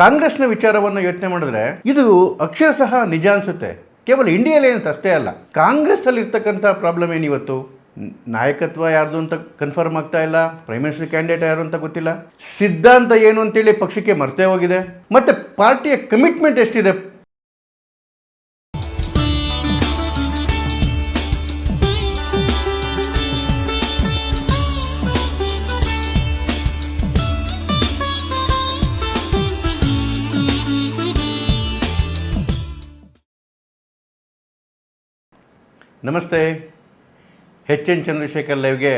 ಕಾಂಗ್ರೆಸ್ನ ವಿಚಾರವನ್ನು ಯೋಚನೆ ಮಾಡಿದ್ರೆ ಇದು ಅಕ್ಷರಶಃ ನಿಜ ಅನಿಸುತ್ತೆ. ಕೇವಲ ಇಂಡಿಯಾದಲ್ಲಿ ಏನಂತ ಅಷ್ಟೇ ಅಲ್ಲ, ಕಾಂಗ್ರೆಸ್ಸಲ್ಲಿ ಇರ್ತಕ್ಕಂಥ ಪ್ರಾಬ್ಲಮ್ ಏನಿವತ್ತು, ನಾಯಕತ್ವ ಯಾರ್ದು ಅಂತ ಕನ್ಫರ್ಮ್ ಆಗ್ತಾ ಇಲ್ಲ, ಪ್ರೈಮ್ ಮಿನಿಸ್ಟರ್ ಕ್ಯಾಂಡಿಡೇಟ್ ಯಾರು ಅಂತ ಗೊತ್ತಿಲ್ಲ, ಸಿದ್ಧಾಂತ ಏನು ಅಂತೇಳಿ ಪಕ್ಷಕ್ಕೆ ಮರ್ತೇ ಹೋಗಿದೆ, ಮತ್ತೆ ಪಾರ್ಟಿಯ ಕಮಿಟ್ಮೆಂಟ್ ಎಷ್ಟಿದೆ. ನಮಸ್ತೆ, ಎನ್ ಚಂದ್ರಶೇಖರ್ ಲೈವ್ಗೆ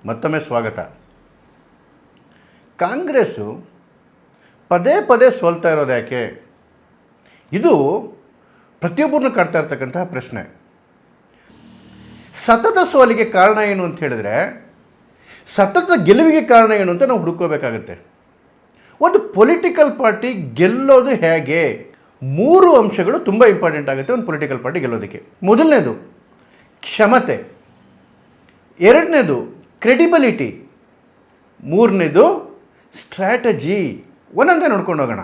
ಮತ್ತೊಮ್ಮೆ ಸ್ವಾಗತ. ಕಾಂಗ್ರೆಸ್ಸು ಪದೇ ಪದೇ ಸೋಲ್ತಾ ಇರೋದು ಯಾಕೆ? ಇದು ಪ್ರತಿಯೊಬ್ಬರನ್ನು ಕಾಡ್ತಾ ಇರ್ತಕ್ಕಂತಹ ಪ್ರಶ್ನೆ. ಸತತ ಸೋಲಿಗೆ ಕಾರಣ ಏನು ಅಂತ ಹೇಳಿದ್ರೆ, ಸತತ ಗೆಲುವಿಗೆ ಕಾರಣ ಏನು ಅಂತ ನಾವು ಹುಡುಕೋಬೇಕಾಗತ್ತೆ. ಒಂದು ಪೊಲಿಟಿಕಲ್ ಪಾರ್ಟಿ ಗೆಲ್ಲೋದು ಹೇಗೆ? 3 ಅಂಶಗಳು ತುಂಬ ಇಂಪಾರ್ಟೆಂಟ್ ಆಗುತ್ತೆ ಒಂದು ಪೊಲಿಟಿಕಲ್ ಪಾರ್ಟಿ ಗೆಲ್ಲೋದಕ್ಕೆ. ಮೊದಲನೇದು ಕ್ಷಮತೆ, ಎರಡನೇದು ಕ್ರೆಡಿಬಿಲಿಟಿ, ಮೂರನೇದು ಸ್ಟ್ರಾಟಜಿ. ಒಂದೊಂದೇ ನೋಡ್ಕೊಂಡು ಹೋಗೋಣ.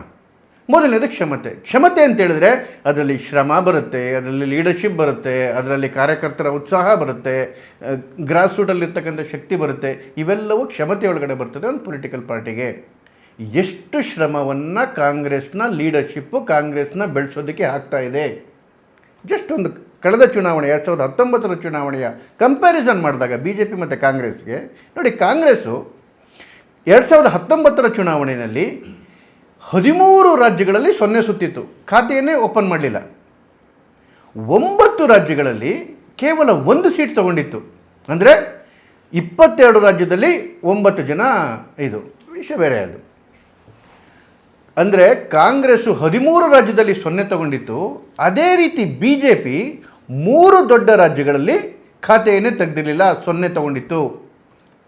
ಮೊದಲನೇದು ಕ್ಷಮತೆ. ಕ್ಷಮತೆ ಅಂತ ಹೇಳಿದ್ರೆ ಅದರಲ್ಲಿ ಶ್ರಮ ಬರುತ್ತೆ, ಅದರಲ್ಲಿ ಲೀಡರ್ಶಿಪ್ ಬರುತ್ತೆ, ಅದರಲ್ಲಿ ಕಾರ್ಯಕರ್ತರ ಉತ್ಸಾಹ ಬರುತ್ತೆ, ಗ್ರಾಸ್ ರೂಟಲ್ಲಿರ್ತಕ್ಕಂಥ ಶಕ್ತಿ ಬರುತ್ತೆ. ಇವೆಲ್ಲವೂ ಕ್ಷಮತೆ ಒಳಗಡೆ ಬರ್ತದೆ ಒಂದು ಪೊಲಿಟಿಕಲ್ ಪಾರ್ಟಿಗೆ. ಎಷ್ಟು ಶ್ರಮವನ್ನು ಕಾಂಗ್ರೆಸ್ನ ಲೀಡರ್ಶಿಪ್ಪು ಕಾಂಗ್ರೆಸ್ನ ಬೆಳೆಸೋದಕ್ಕೆ ಆಗ್ತಾ ಇದೆ. ಜಸ್ಟ್ ಒಂದು ಕಳೆದ ಚುನಾವಣೆ 2019 ಚುನಾವಣೆಯ ಕಂಪ್ಯಾರಿಸನ್ ಮಾಡಿದಾಗ BJP ಮತ್ತು ಕಾಂಗ್ರೆಸ್ಗೆ ನೋಡಿ, ಕಾಂಗ್ರೆಸ್ಸು 2019 ಚುನಾವಣೆಯಲ್ಲಿ 13 ರಾಜ್ಯಗಳಲ್ಲಿ 0 ಸುತ್ತಿತ್ತು, ಖಾತೆಯನ್ನೇ ಓಪನ್ ಮಾಡಲಿಲ್ಲ. 9 ರಾಜ್ಯಗಳಲ್ಲಿ ಕೇವಲ 1 ಸೀಟ್ ತಗೊಂಡಿತ್ತು. ಅಂದರೆ 22 ರಾಜ್ಯದಲ್ಲಿ 9 ಜನ. ಇದು ವಿಷಯ ಬೇರೆ. ಅದು ಅಂದರೆ ಕಾಂಗ್ರೆಸ್ಸು 13 ರಾಜ್ಯದಲ್ಲಿ 0 ತಗೊಂಡಿತ್ತು. ಅದೇ ರೀತಿ BJP 3 ದೊಡ್ಡ ರಾಜ್ಯಗಳಲ್ಲಿ ಖಾತೆಯನ್ನೇ ತೆಗೆದಿರಲಿಲ್ಲ, 0 ತಗೊಂಡಿತ್ತು.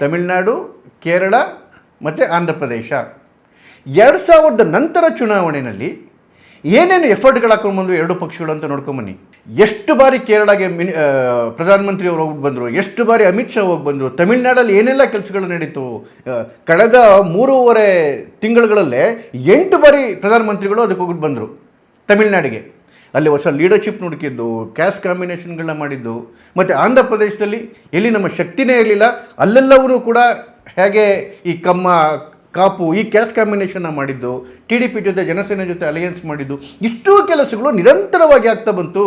ತಮಿಳುನಾಡು, ಕೇರಳ ಮತ್ತು ಆಂಧ್ರ ಪ್ರದೇಶ. 2000 ನಂತರ ಚುನಾವಣೆಯಲ್ಲಿ ಏನೇನು ಎಫರ್ಟ್ಗಳು ಹಾಕೊಂಡ್ಬಂದು ಎರಡು ಪಕ್ಷಗಳು ಅಂತ ನೋಡ್ಕೊಂಬನ್ನಿ. ಎಷ್ಟು ಬಾರಿ ಕೇರಳಗೆ ಪ್ರಧಾನಮಂತ್ರಿ ಅವರು ಹೋಗಿ ಬಂದರು, ಎಷ್ಟು ಬಾರಿ ಅಮಿತ್ ಶಾ ಹೋಗಿ ಬಂದರು, ತಮಿಳುನಾಡಲ್ಲಿ ಏನೆಲ್ಲ ಕೆಲಸಗಳು ನಡೀತು. ಕಳೆದ 3.5 ತಿಂಗಳುಗಳಲ್ಲೇ 8 ಬಾರಿ ಪ್ರಧಾನಮಂತ್ರಿಗಳು ಅದಕ್ಕೆ ಹೋಗಿ ಬಂದರು ತಮಿಳುನಾಡಿಗೆ. ಅಲ್ಲಿ ಹೊಸ ಲೀಡರ್ಶಿಪ್ ನುಡುಕಿದ್ದು, ಕ್ಯಾಸ್ಟ್ ಕಾಂಬಿನೇಷನ್ಗಳನ್ನ ಮಾಡಿದ್ದು. ಮತ್ತು ಆಂಧ್ರ ಪ್ರದೇಶದಲ್ಲಿ ಎಲ್ಲಿ ನಮ್ಮ ಶಕ್ತಿನೇ ಇರಲಿಲ್ಲ, ಅಲ್ಲೆಲ್ಲವೂ ಕೂಡ ಹೇಗೆ ಈ ಕಾಪು ಈ ಕ್ಯಾಸ್ಟ್ ಕಾಂಬಿನೇಷನ್ನ ಮಾಡಿದ್ದು, TDP ಜೊತೆ ಜನಸೇನೆ ಜೊತೆ ಅಲಯನ್ಸ್ ಮಾಡಿದ್ದು, ಇಷ್ಟೂ ಕೆಲಸಗಳು ನಿರಂತರವಾಗಿ ಆಗ್ತಾ ಬಂತು.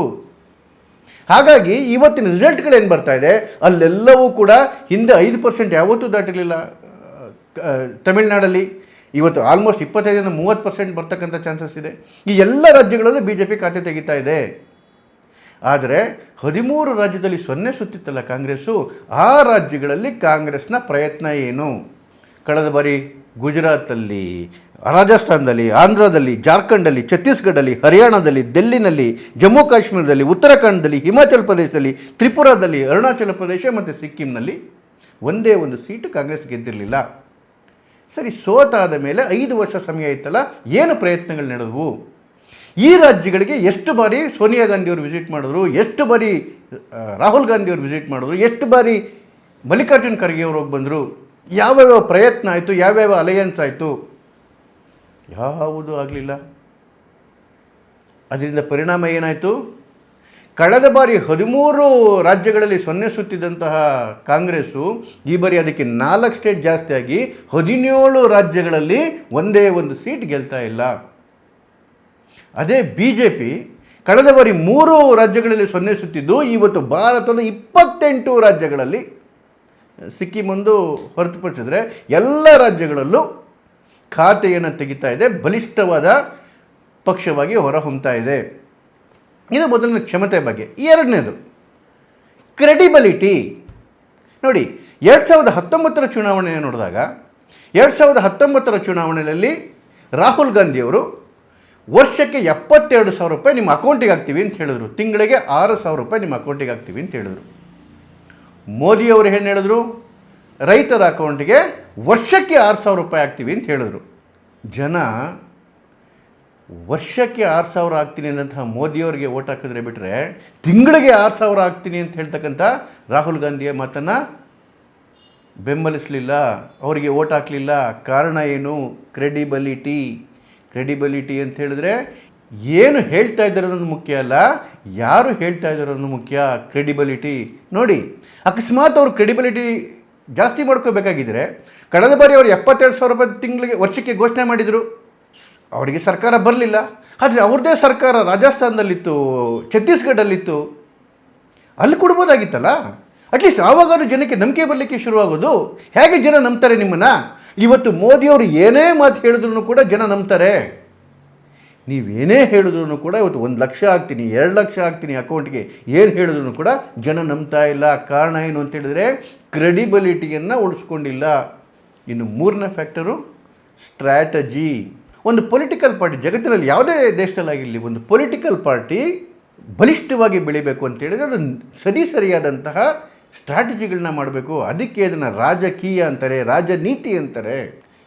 ಹಾಗಾಗಿ ಇವತ್ತಿನ ರಿಸಲ್ಟ್ಗಳೇನು ಬರ್ತಾ ಇದೆ, ಅಲ್ಲೆಲ್ಲವೂ ಕೂಡ ಹಿಂದೆ 5% ಯಾವತ್ತೂ ದಾಟಿರಲಿಲ್ಲ ತಮಿಳುನಾಡಲ್ಲಿ. ಇವತ್ತು ಆಲ್ಮೋಸ್ಟ್ 25-30% ಬರ್ತಕ್ಕಂಥ ಚಾನ್ಸಸ್ ಇದೆ. ಈ ಎಲ್ಲ ರಾಜ್ಯಗಳಲ್ಲೂ BJP ಖಾತೆ ತೆಗಿತಾ ಇದೆ. ಆದರೆ 13 ರಾಜ್ಯದಲ್ಲಿ 0 ಸುತ್ತಿತ್ತಲ್ಲ ಕಾಂಗ್ರೆಸ್ಸು, ಆ ರಾಜ್ಯಗಳಲ್ಲಿ ಕಾಂಗ್ರೆಸ್ನ ಪ್ರಯತ್ನ ಏನು? ಕಳೆದ ಬಾರಿ ಗುಜರಾತಲ್ಲಿ, ರಾಜಸ್ಥಾನದಲ್ಲಿ, ಆಂಧ್ರದಲ್ಲಿ, ಜಾರ್ಖಂಡಲ್ಲಿ, ಛತ್ತೀಸ್ಗಢಲ್ಲಿ, ಹರಿಯಾಣದಲ್ಲಿ, ಡೆಲ್ಲಿನಲ್ಲಿ, ಜಮ್ಮು ಕಾಶ್ಮೀರದಲ್ಲಿ, ಉತ್ತರಾಖಂಡದಲ್ಲಿ, ಹಿಮಾಚಲ ಪ್ರದೇಶದಲ್ಲಿ, ತ್ರಿಪುರಾದಲ್ಲಿ, ಅರುಣಾಚಲ ಪ್ರದೇಶ ಮತ್ತು ಸಿಕ್ಕಿಂನಲ್ಲಿ ಒಂದೇ ಒಂದು ಸೀಟು ಕಾಂಗ್ರೆಸ್ ಗೆದ್ದಿರಲಿಲ್ಲ. ಸರಿ, ಸೋತಾದ ಮೇಲೆ 5 ವರ್ಷ ಸಮಯ ಇತ್ತಲ್ಲ, ಏನು ಪ್ರಯತ್ನಗಳು ನಡೆದವು? ಈ ರಾಜ್ಯಗಳಿಗೆ ಎಷ್ಟು ಬಾರಿ ಸೋನಿಯಾ ಗಾಂಧಿಯವರು ವಿಸಿಟ್ ಮಾಡಿದ್ರು, ಎಷ್ಟು ಬಾರಿ ರಾಹುಲ್ ಗಾಂಧಿಯವರು ವಿಸಿಟ್ ಮಾಡಿದ್ರು, ಎಷ್ಟು ಬಾರಿ ಮಲ್ಲಿಕಾರ್ಜುನ್ ಖರ್ಗೆ ಅವರು ಹೋಗಿ ಬಂದರು, ಯಾವ್ಯಾವ ಪ್ರಯತ್ನ ಆಯಿತು, ಯಾವ್ಯಾವ ಅಲಯನ್ಸ್ ಆಯಿತು? ಯಾವುದೂ ಆಗಲಿಲ್ಲ. ಅದರಿಂದ ಪರಿಣಾಮ ಏನಾಯಿತು? ಕಳೆದ ಬಾರಿ 13 ರಾಜ್ಯಗಳಲ್ಲಿ 0 ಸುತ್ತಿದ್ದಂತಹ ಕಾಂಗ್ರೆಸ್ಸು ಈ ಬಾರಿ ಅದಕ್ಕೆ 4 ಸ್ಟೇಟ್ ಜಾಸ್ತಿಯಾಗಿ 17 ರಾಜ್ಯಗಳಲ್ಲಿ ಒಂದೇ ಒಂದು ಸೀಟ್ ಗೆಲ್ತಾ ಇಲ್ಲ. ಅದೇ BJP ಕಳೆದ ಬಾರಿ 3 ರಾಜ್ಯಗಳಲ್ಲಿ 0 ಸುತ್ತಿದ್ದು ಇವತ್ತು ಭಾರತದ 28 ರಾಜ್ಯಗಳಲ್ಲಿ, ಸಿಕ್ಕಿಂ ಒಂದು ಹೊರತುಪಡಿಸಿದ್ರೆ ಎಲ್ಲ ರಾಜ್ಯಗಳಲ್ಲೂ ಖಾತೆಯನ್ನು ತೆಗಿತಾ ಇದೆ, ಬಲಿಷ್ಠವಾದ ಪಕ್ಷವಾಗಿ ಹೊರಹೊಮ್ಮತಾ ಇದೆ. ಇದು ಮೊದಲನೇ ಕ್ಷಮತೆ ಬಗ್ಗೆ. ಎರಡನೇದು ಕ್ರೆಡಿಬಿಲಿಟಿ. ನೋಡಿ, 2019 ಚುನಾವಣೆ ನೋಡಿದಾಗ 2019 ಚುನಾವಣೆಯಲ್ಲಿ ರಾಹುಲ್ ಗಾಂಧಿಯವರು ವರ್ಷಕ್ಕೆ 72,000 ರೂಪಾಯಿ ನಿಮ್ಮ ಅಕೌಂಟಿಗೆ ಹಾಕ್ತೀವಿ ಅಂತ ಹೇಳಿದ್ರು, ತಿಂಗಳಿಗೆ 6,000 ರೂಪಾಯಿ ನಿಮ್ಮ ಅಕೌಂಟಿಗೆ ಹಾಕ್ತೀವಿ ಅಂತ ಹೇಳಿದ್ರು. ಮೋದಿಯವರು ಏನು ಹೇಳಿದ್ರು? ರೈತರ ಅಕೌಂಟಿಗೆ ವರ್ಷಕ್ಕೆ 6,000 ರೂಪಾಯಿ ಹಾಕ್ತೀವಿ ಅಂತ ಹೇಳಿದ್ರು. ಜನ ವರ್ಷಕ್ಕೆ 6,000 ಹಾಕ್ತೀನಿ ಅಂದಂತಹ ಮೋದಿಯವರಿಗೆ ಓಟ್ ಹಾಕಿದ್ರೆ ಬಿಟ್ಟರೆ, ತಿಂಗಳಿಗೆ 6,000 ಹಾಕ್ತೀನಿ ಅಂತ ಹೇಳ್ತಕ್ಕಂಥ ರಾಹುಲ್ ಗಾಂಧಿಯ ಮಾತನ್ನು ಬೆಂಬಲಿಸಲಿಲ್ಲ, ಅವರಿಗೆ ಓಟ್ ಹಾಕಲಿಲ್ಲ. ಕಾರಣ ಏನು? ಕ್ರೆಡಿಬಿಲಿಟಿ. ಕ್ರೆಡಿಬಿಲಿಟಿ ಅಂತ ಹೇಳಿದ್ರೆ ಏನು ಹೇಳ್ತಾ ಇದ್ದಾರೆ ಅನ್ನೋದು ಮುಖ್ಯ ಅಲ್ಲ, ಯಾರು ಹೇಳ್ತಾ ಇದ್ದಾರೆ ಅನ್ನೋದು ಮುಖ್ಯ. ಕ್ರೆಡಿಬಿಲಿಟಿ ನೋಡಿ, ಅಕಸ್ಮಾತ್ ಅವರು ಕ್ರೆಡಿಬಿಲಿಟಿ ಜಾಸ್ತಿ ಮಾಡ್ಕೋಬೇಕಾಗಿದ್ದರೆ ಕಳೆದ ಬಾರಿ ಅವರು 72,000 ರೂಪಾಯಿ ತಿಂಗಳಿಗೆ ವರ್ಷಕ್ಕೆ ಘೋಷಣೆ ಮಾಡಿದರು. ಅವರಿಗೆ ಸರ್ಕಾರ ಬರಲಿಲ್ಲ, ಆದರೆ ಅವ್ರದ್ದೇ ಸರ್ಕಾರ ರಾಜಸ್ಥಾನದಲ್ಲಿತ್ತು, ಛತ್ತೀಸ್ಗಢಲ್ಲಿತ್ತು, ಅಲ್ಲಿ ಕೊಡ್ಬೋದಾಗಿತ್ತಲ್ಲ. ಅಟ್ಲೀಸ್ಟ್ ಆವಾಗಾದ್ರೂ ಜನಕ್ಕೆ ನಂಬಿಕೆ ಬರಲಿಕ್ಕೆ ಶುರುವಾಗೋದು. ಹೇಗೆ ಜನ ನಂಬ್ತಾರೆ ನಿಮ್ಮನ್ನು? ಇವತ್ತು ಮೋದಿಯವರು ಏನೇ ಮಾತು ಹೇಳಿದ್ರು ಕೂಡ ಜನ ನಂಬ್ತಾರೆ. ನೀವೇನೇ ಹೇಳಿದ್ರು ಕೂಡ ಇವತ್ತು 1 ಲಕ್ಷ ಹಾಕ್ತೀನಿ, 2 ಲಕ್ಷ ಹಾಕ್ತೀನಿ ಅಕೌಂಟ್ಗೆ, ಏನು ಹೇಳಿದ್ರು ಕೂಡ ಜನ ನಂಬ್ತಾ ಇಲ್ಲ. ಕಾರಣ ಏನು ಅಂತ ಹೇಳಿದ್ರೆ ಕ್ರೆಡಿಬಿಲಿಟಿಯನ್ನು ಉಳಿಸ್ಕೊಂಡಿಲ್ಲ. ಇನ್ನು ಮೂರನೇ ಫ್ಯಾಕ್ಟರು ಸ್ಟ್ರ್ಯಾಟಜಿ. ಒಂದು ಪೊಲಿಟಿಕಲ್ ಪಾರ್ಟಿ, ಜಗತ್ತಿನಲ್ಲಿ ಯಾವುದೇ ದೇಶದಲ್ಲಾಗಿರಲಿ, ಒಂದು ಪೊಲಿಟಿಕಲ್ ಪಾರ್ಟಿ ಬಲಿಷ್ಠವಾಗಿ ಬೆಳಿಬೇಕು ಅಂತೇಳಿದರೆ ಅದು ಸರಿಯಾದಂತಹ ಸ್ಟ್ರಾಟಜಿಗಳನ್ನ ಮಾಡಬೇಕು. ಅದಕ್ಕೆ ಅದನ್ನು ರಾಜಕೀಯ ಅಂತಾರೆ, ರಾಜನೀತಿ ಅಂತಾರೆ.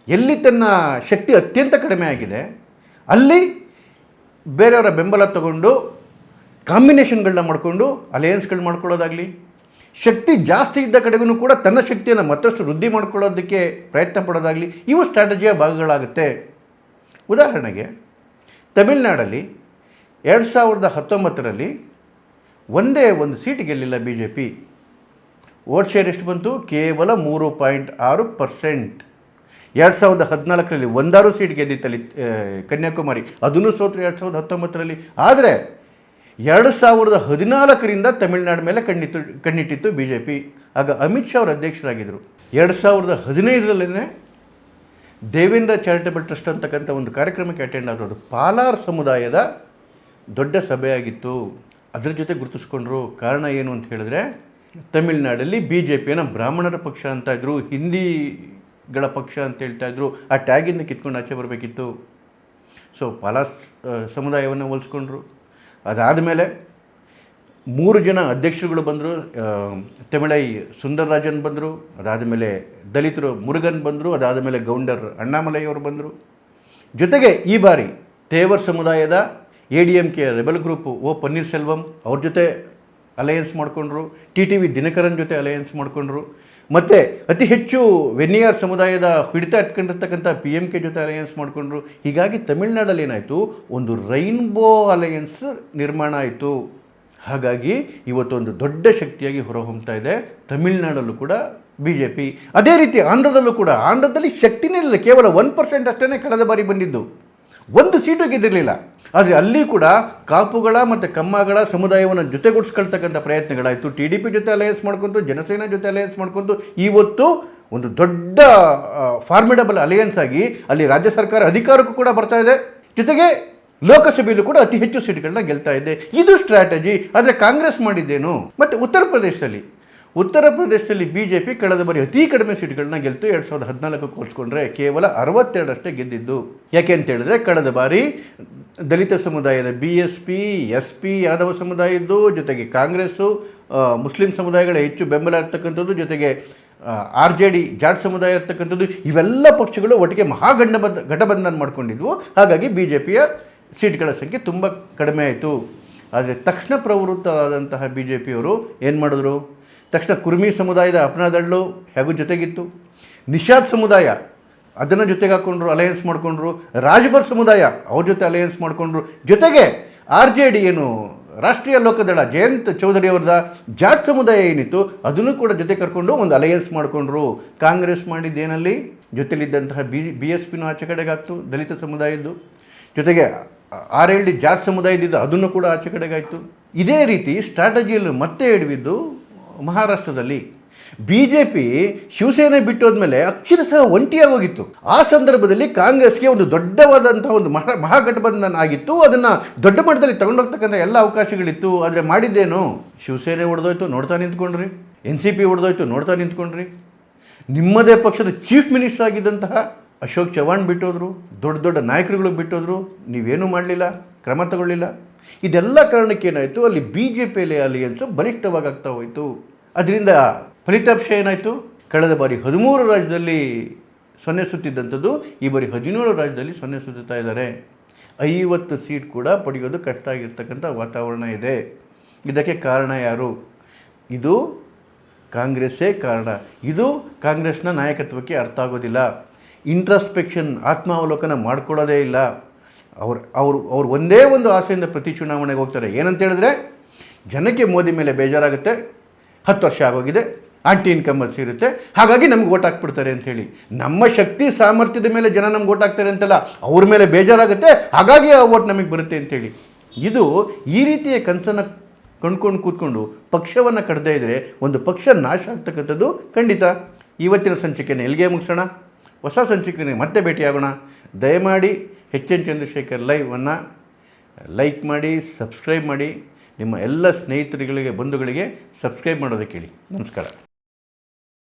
ಎಲ್ಲಿ ತನ್ನ ಶಕ್ತಿ ಅತ್ಯಂತ ಕಡಿಮೆ ಆಗಿದೆ ಅಲ್ಲಿ ಬೇರೆಯವರ ಬೆಂಬಲ ತಗೊಂಡು ಕಾಂಬಿನೇಷನ್ಗಳನ್ನ ಮಾಡಿಕೊಂಡು ಅಲಯನ್ಸ್ಗಳು ಮಾಡ್ಕೊಳ್ಳೋದಾಗಲಿ, ಶಕ್ತಿ ಜಾಸ್ತಿ ಇದ್ದ ಕಡೆಗೂ ಕೂಡ ತನ್ನ ಶಕ್ತಿಯನ್ನು ಮತ್ತಷ್ಟು ವೃದ್ಧಿ ಮಾಡ್ಕೊಳ್ಳೋದಕ್ಕೆ ಪ್ರಯತ್ನ ಪಡೋದಾಗಲಿ, ಇವು ಸ್ಟ್ರಾಟಜಿಯ ಭಾಗಗಳಾಗುತ್ತೆ. ಉದಾಹರಣೆಗೆ ತಮಿಳುನಾಡಲ್ಲಿ 2019ರಲ್ಲಿ ಒಂದೇ ಒಂದು ಸೀಟ್ ಗೆಲ್ಲಿಲ್ಲ B J P. Vote share ಎಷ್ಟು ಬಂತು? ಕೇವಲ 3.6%. 2014ರಲ್ಲಿ 1 ಸೀಟ್ ಗೆದ್ದಿತ್ತಲ್ಲಿ ಕನ್ಯಾಕುಮಾರಿ, ಅದನ್ನು ಸೋತ್ರು 2019ರಲ್ಲಿ. ಆದರೆ 2014ರಿಂದ ತಮಿಳುನಾಡು ಮೇಲೆ ಕಣ್ಣಿಟ್ಟಿತ್ತು ಬಿ ಜೆ ಪಿ. ಆಗ ಅಮಿತ್ ಶಾ ಅವರು ಅಧ್ಯಕ್ಷರಾಗಿದ್ದರು. 2015ರಲ್ಲೇ ದೇವೇಂದ್ರ ಚಾರಿಟಬಲ್ ಟ್ರಸ್ಟ್ ಅಂತಕ್ಕಂಥ ಒಂದು ಕಾರ್ಯಕ್ರಮಕ್ಕೆ ಅಟೆಂಡ್ ಆಗೋದು ಪಾಲಾರ್ ಸಮುದಾಯದ ದೊಡ್ಡ ಸಭೆಯಾಗಿತ್ತು. ಅದರ ಜೊತೆ ಗುರುತಿಸ್ಕೊಂಡ್ರು. ಕಾರಣ ಏನು ಅಂತ ಹೇಳಿದ್ರೆ ತಮಿಳುನಾಡಲ್ಲಿ ಬಿ ಜೆ ಪಿಯನ್ನು ಬ್ರಾಹ್ಮಣರ ಪಕ್ಷ ಅಂತ ಇದ್ರು, ಹಿಂದಿಗಳ ಪಕ್ಷ ಅಂತ ಹೇಳ್ತಾ ಇದ್ರು. ಆ ಟ್ಯಾಗಿಂದ ಕಿತ್ಕೊಂಡು ಆಚೆ ಬರಬೇಕಿತ್ತು. ಸೊ ಪಾಲಾರ್ ಸಮುದಾಯವನ್ನು ಹೋಲಿಸ್ಕೊಂಡ್ರು. ಅದಾದಮೇಲೆ 3 ಜನ ಅಧ್ಯಕ್ಷರುಗಳು ಬಂದರು. ತಮಿಳೈ ಸುಂದರರಾಜನ್ ಬಂದರು, ಅದಾದಮೇಲೆ ದಲಿತರು ಮುರುಗನ್ ಬಂದರು, ಅದಾದಮೇಲೆ ಗೌಂಡರ್ ಅಣ್ಣಾಮಲೈಯವರು ಬಂದರು. ಜೊತೆಗೆ ಈ ಬಾರಿ ತೇವರ್ ಸಮುದಾಯದ ADMK ರೆಬಲ್ ಗ್ರೂಪು ಓ ಪನ್ನೀರ್ಸೆಲ್ವಂ ಅವ್ರ ಜೊತೆ ಅಲಯನ್ಸ್ ಮಾಡಿಕೊಂಡ್ರು. TTV ದಿನಕರನ್ ಜೊತೆ ಅಲಯನ್ಸ್ ಮಾಡಿಕೊಂಡ್ರು. ಮತ್ತು ಅತಿ ಹೆಚ್ಚು ವೆನ್ನಿಯಾರ್ ಸಮುದಾಯದ ಹಿಡಿತ ಇಟ್ಕೊಂಡಿರ್ತಕ್ಕಂಥ PMK ಜೊತೆ ಅಲಯನ್ಸ್ ಮಾಡಿಕೊಂಡ್ರು. ಹೀಗಾಗಿ ತಮಿಳುನಾಡಲ್ಲಿ ಏನಾಯಿತು, ಒಂದು ರೈನ್ಬೋ ಅಲಯನ್ಸ್ ನಿರ್ಮಾಣ ಆಯಿತು. ಹಾಗಾಗಿ ಇವತ್ತೊಂದು ದೊಡ್ಡ ಶಕ್ತಿಯಾಗಿ ಹೊರಹೊಮ್ಮತಾ ಇದೆ ತಮಿಳುನಾಡಲ್ಲೂ ಕೂಡ BJP. ಅದೇ ರೀತಿ ಆಂಧ್ರದಲ್ಲಿ ಶಕ್ತಿನೇ ಇಲ್ಲ, ಕೇವಲ 1% ಅಷ್ಟೇ ಕಳೆದ ಬಾರಿ ಬಂದಿದ್ದು, 1 ಸೀಟು ಗೆದ್ದಿರಲಿಲ್ಲ. ಆದರೆ ಅಲ್ಲಿ ಕೂಡ ಕಾಪುಗಳ ಮತ್ತು ಕಮ್ಮಗಳ ಸಮುದಾಯವನ್ನು ಜೊತೆಗೂಡಿಸ್ಕೊಳ್ತಕ್ಕಂಥ ಪ್ರಯತ್ನಗಳಾಯಿತು. TDP ಜೊತೆ ಅಲಯನ್ಸ್ ಮಾಡ್ಕೊಂತು, ಜನಸೇನಾ ಜೊತೆ ಅಲಯನ್ಸ್ ಮಾಡ್ಕೊಂತು, ಇವತ್ತು ಒಂದು ದೊಡ್ಡ ಫಾರ್ಮಿಡಬಲ್ ಅಲಯನ್ಸ್ ಆಗಿ ಅಲ್ಲಿ ರಾಜ್ಯ ಸರ್ಕಾರ ಅಧಿಕಾರಕ್ಕೂ ಕೂಡ ಬರ್ತಾ ಇದೆ. ಜೊತೆಗೆ ಲೋಕಸಭೆಯಲ್ಲೂ ಕೂಡ ಅತಿ ಹೆಚ್ಚು ಸೀಟ್ಗಳನ್ನ ಗೆಲ್ತಾ ಇದೆ. ಇದು ಸ್ಟ್ರಾಟಜಿ. ಆದರೆ ಕಾಂಗ್ರೆಸ್ ಮಾಡಿದ್ದೇನು? ಮತ್ತು ಉತ್ತರ ಪ್ರದೇಶದಲ್ಲಿ BJP ಕಳೆದ ಬಾರಿ ಅತಿ ಕಡಿಮೆ ಸೀಟ್ಗಳನ್ನ ಗೆಲ್ತು. 2014ಕ್ಕೆ ಹೋಲಿಸ್ಕೊಂಡ್ರೆ ಕೇವಲ 62 ಅಷ್ಟೇ ಗೆದ್ದಿದ್ದು. ಯಾಕೆ ಅಂತ ಹೇಳಿದ್ರೆ ಕಳೆದ ಬಾರಿ ದಲಿತ ಸಮುದಾಯದ BSP, SP ಯಾದವ ಸಮುದಾಯದ್ದು, ಜೊತೆಗೆ ಕಾಂಗ್ರೆಸ್ಸು, ಮುಸ್ಲಿಂ ಸಮುದಾಯಗಳ ಹೆಚ್ಚು ಬೆಂಬಲ ಇರ್ತಕ್ಕಂಥದ್ದು, ಜೊತೆಗೆ RJD ಜಾಟ್ ಸಮುದಾಯ ಇರ್ತಕ್ಕಂಥದ್ದು, ಇವೆಲ್ಲ ಪಕ್ಷಗಳು ಒಟ್ಟಿಗೆ ಘಟಬಂಧನ ಮಾಡ್ಕೊಂಡಿದ್ವು. ಹಾಗಾಗಿ BJPಯ ಸೀಟ್ಗಳ ಸಂಖ್ಯೆ ತುಂಬ ಕಡಿಮೆ ಆಯಿತು. ಆದರೆ ತಕ್ಷಣ ಪ್ರವೃತ್ತರಾದಂತಹ BJPಯವರು ಏನು ಮಾಡಿದ್ರು? ತಕ್ಷಣ ಕುರ್ಮಿ ಸಮುದಾಯದ ಅಪ್ನಾದಳ್ಳು ಹೇಗೂ ಜೊತೆಗಿತ್ತು, ನಿಷಾದ್ ಸಮುದಾಯ ಅದನ್ನು ಜೊತೆಗೆ ಹಾಕ್ಕೊಂಡ್ರು, ಅಲಯನ್ಸ್ ಮಾಡಿಕೊಂಡ್ರು. ರಾಜ್ಬರ್ ಸಮುದಾಯ ಅವ್ರ ಜೊತೆ ಅಲಯನ್ಸ್ ಮಾಡಿಕೊಂಡ್ರು. ಜೊತೆಗೆ RJD ಏನು ರಾಷ್ಟ್ರೀಯ ಲೋಕದಳ ಜಯಂತ್ ಚೌಧರಿ ಅವ್ರದ ಜಾಟ್ ಸಮುದಾಯ ಏನಿತ್ತು ಅದನ್ನು ಕೂಡ ಜೊತೆ ಕರ್ಕೊಂಡು ಒಂದು ಅಲಯನ್ಸ್ ಮಾಡಿಕೊಂಡ್ರು. ಕಾಂಗ್ರೆಸ್ ಮಾಡಿದ್ದೇನಲ್ಲಿ ಜೊತೆಲಿದ್ದಂತಹ BSPನೂ ಆಚೆ ಕಡೆಗೆ ಆಗ್ತು, ದಲಿತ ಸಮುದಾಯದ್ದು. ಜೊತೆಗೆ RLD ಜಾಟ್ ಸಮುದಾಯದಿದ್ದು ಅದನ್ನು ಕೂಡ ಆಚೆ ಕಡೆಗಾಯಿತು. ಇದೇ ರೀತಿ ಸ್ಟ್ರಾಟಜಿಯಲ್ಲಿ ಮತ್ತೆ ಹಿಡಿದಿದ್ದು ಮಹಾರಾಷ್ಟ್ರದಲ್ಲಿ BJP ಶಿವಸೇನೆ ಬಿಟ್ಟೋದ್ಮೇಲೆ ಅಕ್ಷರಶಃ ಒಂಟಿಯಾಗಿ ಹೋಗಿತ್ತು. ಆ ಸಂದರ್ಭದಲ್ಲಿ ಕಾಂಗ್ರೆಸ್ಗೆ ಒಂದು ದೊಡ್ಡವಾದಂಥ ಒಂದು ಮಹಾಗಠಬಂಧನ ಆಗಿತ್ತು. ಅದನ್ನು ದೊಡ್ಡ ಮಟ್ಟದಲ್ಲಿ ತಗೊಂಡೋಗ್ತಕ್ಕಂಥ ಎಲ್ಲ ಅವಕಾಶಗಳಿತ್ತು. ಆದರೆ ಮಾಡಿದ್ದೇನು? ಶಿವಸೇನೆ ಹೊಡೆದೋಯ್ತು, ನೋಡ್ತಾ ನಿಂತ್ಕೊಂಡ್ರಿ. NCP ಹೊಡೆದೋಯ್ತು, ನೋಡ್ತಾ ನಿಂತ್ಕೊಂಡ್ರಿ. ನಿಮ್ಮದೇ ಪಕ್ಷದ ಚೀಫ್ ಮಿನಿಸ್ಟರ್ ಆಗಿದ್ದಂತಹ ಅಶೋಕ್ ಚವಾಣ್ ಬಿಟ್ಟೋದ್ರು, ದೊಡ್ಡ ನಾಯಕರುಗಳು ಬಿಟ್ಟೋದ್ರು. ನೀವೇನೂ ಮಾಡಲಿಲ್ಲ, ಕ್ರಮ ತಗೊಳ್ಳಿಲ್ಲ. ಇದೆಲ್ಲ ಕಾರಣಕ್ಕೆ ಏನಾಯಿತು, ಅಲ್ಲಿ BJPಯಲ್ಲಿ ಅಲಿಯನ್ಸು ಬಲಿಷ್ಠವಾಗ್ತಾ ಹೋಯಿತು. ಅದರಿಂದ ಫಲಿತಾಂಶ ಏನಾಯಿತು? ಕಳೆದ ಬಾರಿ 13 ರಾಜ್ಯದಲ್ಲಿ 0 ಸುತ್ತಿದ್ದಂಥದ್ದು ಈ ಬಾರಿ 17 ರಾಜ್ಯದಲ್ಲಿ 0 ಸುತ್ತಾ ಇದ್ದಾರೆ. 50 ಸೀಟ್ ಕೂಡ ಪಡೆಯೋದು ಕಷ್ಟ ಆಗಿರ್ತಕ್ಕಂಥ ವಾತಾವರಣ ಇದೆ. ಇದಕ್ಕೆ ಕಾರಣ ಯಾರು? ಇದು ಕಾಂಗ್ರೆಸ್ಸೇ ಕಾರಣ. ಇದು ಕಾಂಗ್ರೆಸ್ನ ನಾಯಕತ್ವಕ್ಕೆ ಅರ್ಥ ಆಗೋದಿಲ್ಲ. ಇಂಟ್ರಸ್ಪೆಕ್ಷನ್, ಆತ್ಮಾವಲೋಕನ ಮಾಡ್ಕೊಳ್ಳೋದೇ ಇಲ್ಲ. ಅವ್ರು ಒಂದೇ ಒಂದು ಆಸೆಯಿಂದ ಪ್ರತಿ ಚುನಾವಣೆಗೆ ಹೋಗ್ತಾರೆ. ಏನಂತ ಹೇಳಿದ್ರೆ, ಜನಕ್ಕೆ ಮೋದಿ ಮೇಲೆ ಬೇಜಾರಾಗುತ್ತೆ, 10 ವರ್ಷ ಆಗೋಗಿದೆ, ಆಂಟಿ ಇನ್ಕಮರ್ಸ್ ಇರುತ್ತೆ, ಹಾಗಾಗಿ ನಮ್ಗೆ ಓಟ್ ಹಾಕ್ಬಿಡ್ತಾರೆ ಅಂಥೇಳಿ. ನಮ್ಮ ಶಕ್ತಿ ಸಾಮರ್ಥ್ಯದ ಮೇಲೆ ಜನ ನಮ್ಗೆ ಓಟ್ ಹಾಕ್ತಾರೆ ಅಂತಲ್ಲ, ಅವ್ರ ಮೇಲೆ ಬೇಜಾರಾಗುತ್ತೆ, ಹಾಗಾಗಿ ಆ ಓಟ್ ನಮಗೆ ಬರುತ್ತೆ ಅಂಥೇಳಿ. ಇದು ಈ ರೀತಿಯ ಕನಸನ್ನು ಕೊಂಡ್ಕೊಂಡು ಕೂತ್ಕೊಂಡು ಪಕ್ಷವನ್ನು ಕಟ್ಟದೇ ಇದ್ದರೆ ಒಂದು ಪಕ್ಷ ನಾಶ ಆಗ್ತಕ್ಕಂಥದ್ದು ಖಂಡಿತ. ಇವತ್ತಿನ ಸಂಚಿಕೆಯನ್ನು ಎಲ್ಲಿಗೆ ಮುಗಿಸೋಣ, ಹೊಸ ಸಂಚಿಕೆಯನ್ನು ಮತ್ತೆ ಭೇಟಿಯಾಗೋಣ. ದಯಮಾಡಿ HN ಚಂದ್ರಶೇಖರ್ ಲೈವನ್ನು ಲೈಕ್ ಮಾಡಿ, ಸಬ್ಸ್ಕ್ರೈಬ್ ಮಾಡಿ, ನಿಮ್ಮ ಎಲ್ಲ ಸ್ನೇಹಿತರುಗಳಿಗೆ ಬಂಧುಗಳಿಗೆ ಸಬ್ಸ್ಕ್ರೈಬ್ ಮಾಡೋದಕ್ಕೆ ಹೇಳಿ. ನಮಸ್ಕಾರ.